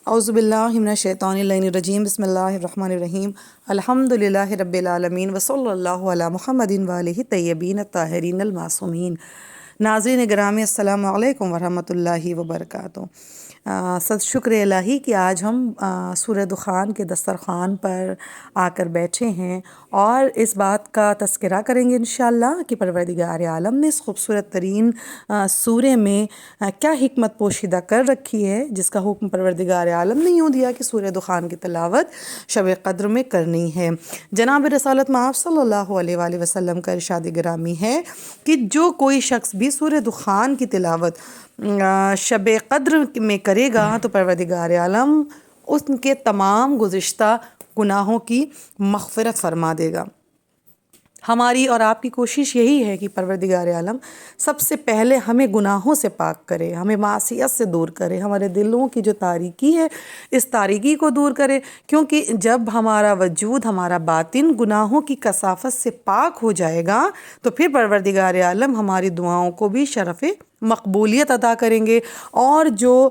اعوذ باللہ من الشیطان الرجیم بسم اللہ الرحمن الرحیم الحمدللہ رب العالمین وصلی اللہ علی محمد وآلہ طیبین الطاہرین المعصومین۔ ناظرین گرامی السلام علیکم ورحمۃ اللہ وبرکاتہ۔ صد شکر الہی کہ آج ہم سورہ دخان کے دسترخوان پر آ کر بیٹھے ہیں اور اس بات کا تذکرہ کریں گے انشاءاللہ کہ پروردگار عالم نے اس خوبصورت ترین سورہ میں کیا حکمت پوشیدہ کر رکھی ہے، جس کا حکم پروردگار عالم نے یوں دیا کہ سورہ دخان کی تلاوت شب قدر میں کرنی ہے۔ جناب رسالت مآب صلی اللہ علیہ وآلہ وسلم کا ارشاد گرامی ہے کہ جو کوئی شخص بھی سورہ دخان کی تلاوت شب قدر میں کرے گا تو پروردگار عالم اس کے تمام گزشتہ گناہوں کی مغفرت فرما دے گا۔ ہماری اور آپ کی کوشش یہی ہے کہ پروردگار عالم سب سے پہلے ہمیں گناہوں سے پاک کرے، ہمیں معصیت سے دور کرے، ہمارے دلوں کی جو تاریکی ہے اس تاریکی کو دور کرے، کیونکہ جب ہمارا وجود، ہمارا باطن گناہوں کی کثافت سے پاک ہو جائے گا تو پھر پروردگار عالم ہماری دعاؤں کو بھی شرف مقبولیت عطا کریں گے، اور جو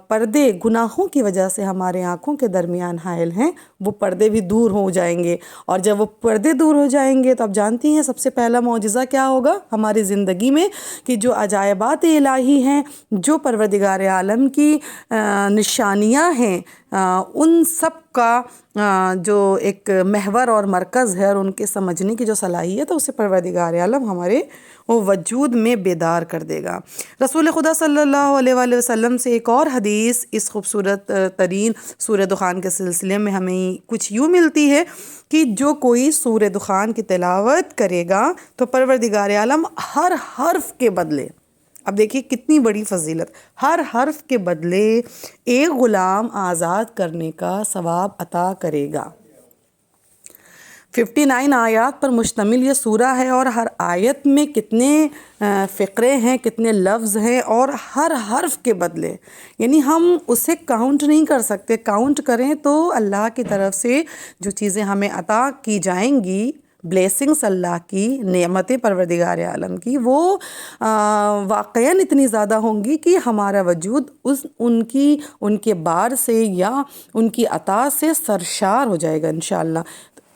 پردے گناہوں کی وجہ سے ہمارے آنکھوں کے درمیان حائل ہیں وہ پردے بھی دور ہو جائیں گے، اور جب وہ پردے دور ہو جائیں گے تو آپ جانتی ہیں سب سے پہلا معجزہ کیا ہوگا ہماری زندگی میں، کہ جو عجائبات الہی ہیں، جو پروردگار عالم کی نشانیاں ہیں، ان سب کا جو ایک محور اور مرکز ہے اور ان کے سمجھنے کی جو صلاحیت ہے اسے پروردگار عالم ہمارے وجود میں بیدار کر دے گا۔ رسول خدا صلی اللہ علیہ وآلہ وسلم سے ایک اور حدیث اس خوبصورت ترین سورہ دخان کے سلسلے میں ہمیں کچھ یوں ملتی ہے کہ جو کوئی سورہ دخان کی تلاوت کرے گا تو پروردگار عالم ہر حرف کے بدلے، اب دیکھیے کتنی بڑی فضیلت، ہر حرف کے بدلے ایک غلام آزاد کرنے کا ثواب عطا کرے گا۔ 59 آیات پر مشتمل یہ سورہ ہے، اور ہر آیت میں کتنے فقرے ہیں، کتنے لفظ ہیں، اور ہر حرف کے بدلے، یعنی ہم اسے کاؤنٹ نہیں کر سکتے۔ کاؤنٹ کریں تو اللہ کی طرف سے جو چیزیں ہمیں عطا کی جائیں گی، بلیسنگس اللہ کی، نعمتیں پروردگار عالم کی، وہ واقعاً اتنی زیادہ ہوں گی کہ ہمارا وجود ان کے بار سے یا ان کی عطا سے سرشار ہو جائے گا انشاءاللہ۔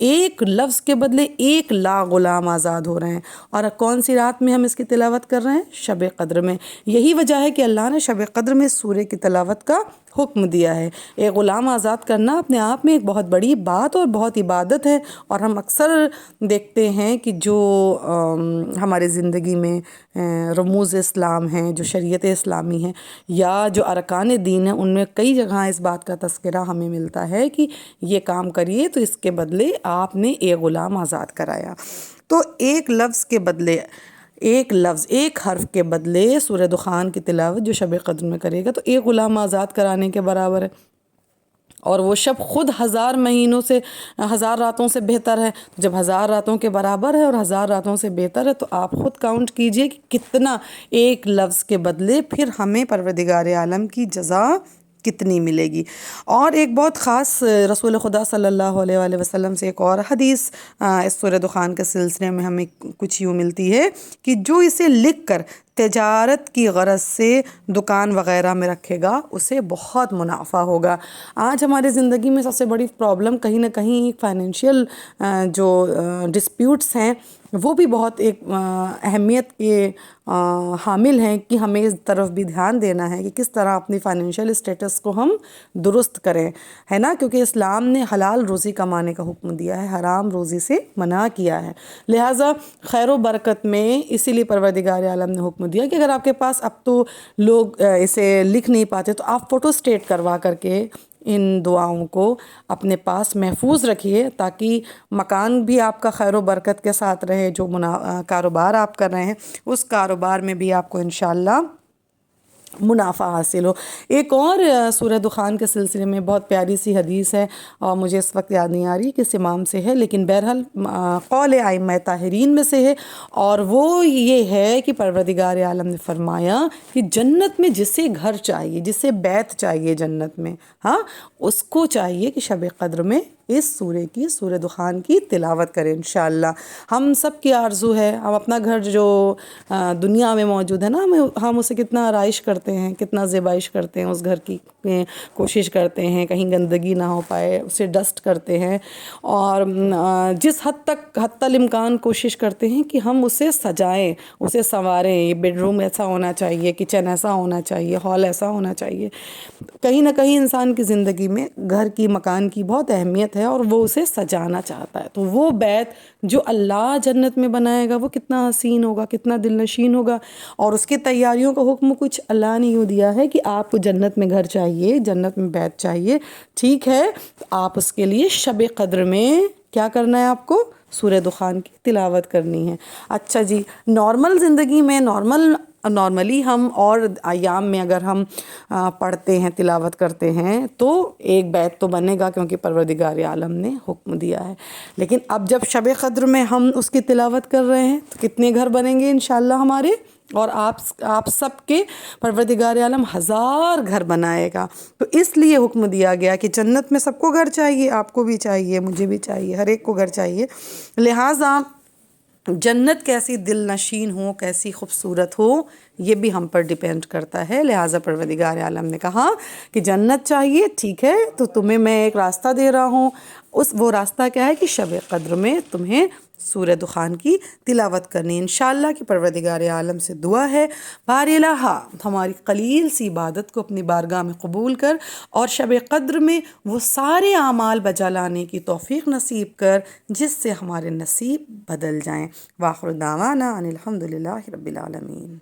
ایک لفظ کے بدلے 1,00,000 غلام آزاد ہو رہے ہیں، اور کون سی رات میں ہم اس کی تلاوت کر رہے ہیں؟ شب قدر میں۔ یہی وجہ ہے کہ اللہ نے شب قدر میں سورہ کی تلاوت کا حکم دیا ہے۔ ایک غلام آزاد کرنا اپنے آپ میں ایک بہت بڑی بات اور بہت عبادت ہے، اور ہم اکثر دیکھتے ہیں کہ جو ہمارے زندگی میں رموز اسلام ہیں، جو شریعت اسلامی ہیں یا جو ارکان دین ہیں، ان میں کئی جگہ اس بات کا تذکرہ ہمیں ملتا ہے کہ یہ کام کریے تو اس کے بدلے آپ نے ایک غلام آزاد کرایا۔ تو ایک لفظ کے بدلے، ایک لفظ، ایک حرف کے بدلے سورہ دخان کی تلاوت جو شب قدر میں کرے گا تو ایک غلام آزاد کرانے کے برابر ہے، اور وہ شب خود 1000 مہینوں سے، 1000 راتوں سے بہتر ہے۔ جب 1000 راتوں کے برابر ہے اور 1000 راتوں سے بہتر ہے تو آپ خود کاؤنٹ کیجئے کہ کتنا ایک لفظ کے بدلے پھر ہمیں پروردگار عالم کی جزا کتنی ملے گی۔ اور ایک بہت خاص رسول خدا صلی اللہ علیہ وآلہ وسلم سے ایک اور حدیث اس سورہ دخان کے سلسلے میں ہمیں کچھ یوں ملتی ہے کہ جو اسے لکھ کر تجارت کی غرض سے دکان وغیرہ میں رکھے گا اسے بہت منافع ہوگا۔ آج ہماری زندگی میں سب سے بڑی پرابلم کہیں نہ کہیں فائنینشیل جو ڈسپیوٹس ہیں وہ بھی بہت ایک اہمیت کے حامل ہیں کہ ہمیں اس طرف بھی دھیان دینا ہے کہ کس طرح اپنی فائنینشیل اسٹیٹس کو ہم درست کریں، ہے نا، کیونکہ اسلام نے حلال روزی کمانے کا حکم دیا ہے، حرام روزی سے منع کیا ہے۔ لہٰذا خیر و برکت میں اسی لیے پروردگار عالم نے حکم دیا کہ اگر آپ کے پاس، اب تو لوگ اسے لکھ نہیں پاتے، تو آپ فوٹو اسٹیٹ کروا کر کے ان دعاؤں کو اپنے پاس محفوظ رکھیے تاکہ مکان بھی آپ کا خیر و برکت کے ساتھ رہے، جو کاروبار آپ کر رہے ہیں اس کاروبار میں بھی آپ کو انشاءاللہ منافع حاصل ہو۔ ایک اور سورہ دخان کے سلسلے میں بہت پیاری سی حدیث ہے، اور مجھے اس وقت یاد نہیں آ رہی کس امام سے ہے، لیکن بہرحال قول ائمہ طاہرین میں سے ہے، اور وہ یہ ہے کہ پروردگار عالم نے فرمایا کہ جنت میں جسے گھر چاہیے، جسے بیت چاہیے جنت میں، ہاں، اس کو چاہیے کہ شب قدر میں اس سورہ دخان کی تلاوت کریں انشاءاللہ۔ ہم سب کی آرزو ہے، ہم اپنا گھر جو دنیا میں موجود ہے نا، ہم اسے کتنا آرائش کرتے ہیں، کتنا زیبائش کرتے ہیں، اس گھر کی کوشش کرتے ہیں کہیں گندگی نہ ہو پائے، اسے ڈسٹ کرتے ہیں، اور جس حتی الامکان کوشش کرتے ہیں کہ ہم اسے سجائیں، اسے سنواریں۔ یہ بیڈ روم ایسا ہونا چاہیے، کچن ایسا ہونا چاہیے، ہال ایسا ہونا چاہیے۔ کہیں نہ کہیں انسان کی زندگی میں گھر کی، مکان کی بہت اہمیت ہے، اور وہ اسے سجانا چاہتا ہے۔ تو وہ بیت جو اللہ جنت میں بنائے گا وہ کتنا حسین ہوگا، کتنا دل نشین ہوگا۔ اور اس کی تیاریوں کا حکم کچھ اللہ نے یوں دیا ہے کہ آپ کو جنت میں گھر چاہیے، جنت میں بیت چاہیے، ٹھیک ہے، تو آپ اس کے لیے شب قدر میں کیا کرنا ہے؟ آپ کو سورہ دخان کی تلاوت کرنی ہے۔ اچھا جی، نارمل زندگی میں نارملی ہم اور ایام میں اگر ہم پڑھتے ہیں، تلاوت کرتے ہیں، تو ایک بیت تو بنے گا کیونکہ پروردگار عالم نے حکم دیا ہے۔ لیکن اب جب شب قدر میں ہم اس کی تلاوت کر رہے ہیں تو کتنے گھر بنیں گے انشاءاللہ ہمارے، اور آپ سب کے پروردگار عالم 1000 گھر بنائے گا۔ تو اس لیے حکم دیا گیا کہ جنت میں سب کو گھر چاہیے، آپ کو بھی چاہیے، مجھے بھی چاہیے، ہر ایک کو گھر چاہیے۔ لہٰذا جنت کیسی دل نشین ہو، کیسی خوبصورت ہو، یہ بھی ہم پر ڈیپینڈ کرتا ہے۔ لہٰذا پروردگار عالم نے کہا کہ جنت چاہیے، ٹھیک ہے، تو تمہیں میں ایک راستہ دے رہا ہوں۔ وہ راستہ کیا ہے کہ شب قدر میں تمہیں سورہ دخان کی تلاوت کرنی۔ انشاءاللہ کہ پروردگار عالم سے دعا ہے، بار الہ ہماری قلیل سی عبادت کو اپنی بارگاہ میں قبول کر، اور شب قدر میں وہ سارے اعمال بجا لانے کی توفیق نصیب کر جس سے ہمارے نصیب بدل جائیں۔ وآخر دعوانا ان الحمد للہ رب العالمین۔